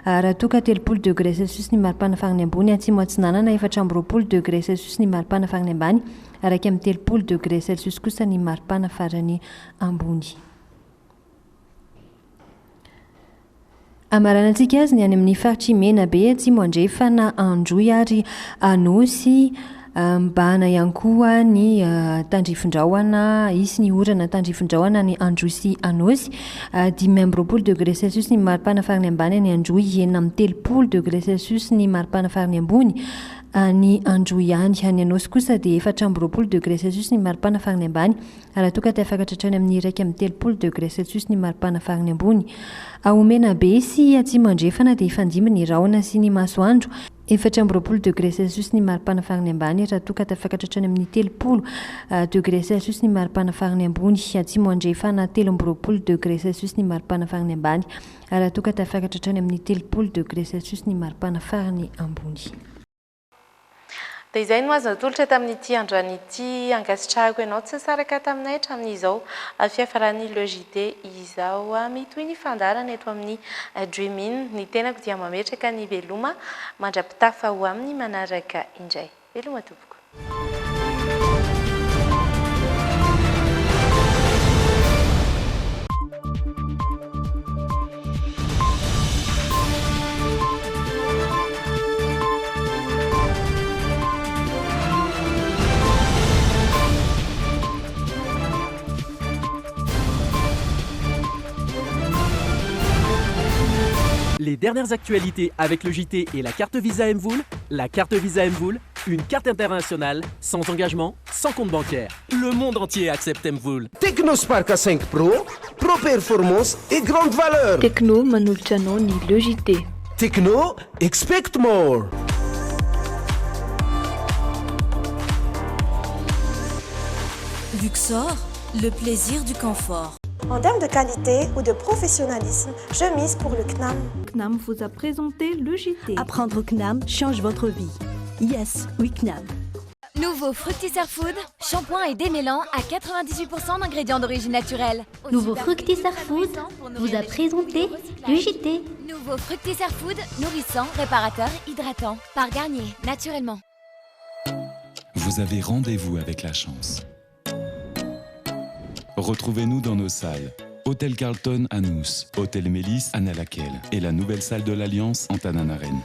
raha toa ka 30 degré celsius ny maripana farany ambony atsimo atsinanana 4.20 degré celsius ny maripana farany ambany araiky amin'ny 30 degré celsius kosa ny maripana farany ambony. Amaranantsika azy ny any amin'ny faritry Menabe atsimo andrefana Androy ary Anosy mbana ihany koa ny tandrifindrahona isy ny orana tandrifindrahona ny Androy sy Anosy 5.20 degré celsius ny maripana farany ambany ny Androy 9.30 degré celsius ny maripana farany ambony. Ny Androy ihany any Anosy kosa dia 4.20 degré celsius ny maripana farany ambany raha toa ka tafiakatra hatrany amin'ny 1.30 degré celsius ny maripana farany ambony. Ao Menabe sy atsimo andrefana dia ifandimby ny rahona sy ny masoandro 4.20 degré celsius ny maripana farany ambany raha toa ka tafiakatra hatrany amin'ny 30 degré celsius ny maripana farany ambony. Atsimo andrefana 3.20 degré celsius ny maripana farany ambany raha toa ka tafiakatra hatrany amin'ny 30 degré celsius ny maripana farany ambony. Dia izay no azo natolotra tamin'ity androany ity angasitrahako ianao tsy nisaraka taminay hatramin'izao fiafarany logité izao mitohy ny fandarana eto amin'ny Dream In. Ny tenako dia mametraka ny veloma mandrapitafa ho amin'ny manaraka indray. Veloma tompoko. Les dernières actualités avec le JT et la carte Visa Mvoul. La carte Visa Mvoul, une carte internationale, sans engagement, sans compte bancaire. Le monde entier accepte Mvoul. Technospark A5 Pro, pro performance et grande valeur. Techno manolotra anao ny le JT. Techno, expect more. Luxor, le plaisir du confort. En termes de qualité ou de professionnalisme, je mise pour le CNAM. CNAM vous a présenté le JT. Apprendre au CNAM change votre vie. Yes, oui CNAM. Nouveau Fructisser Food, shampoing et démêlant à 98% d'ingrédients d'origine naturelle. Nouveau Fructisser Food vous a présenté le JT. Nouveau Fructisser Food, nourrissant, réparateur, hydratant. Par Garnier, naturellement. Vous avez rendez-vous avec la chance. Retrouvez-nous dans nos salles. Hôtel Carlton à Nous, Hôtel Mélis à Nalaquel et la nouvelle salle de l'Alliance en Tananarène.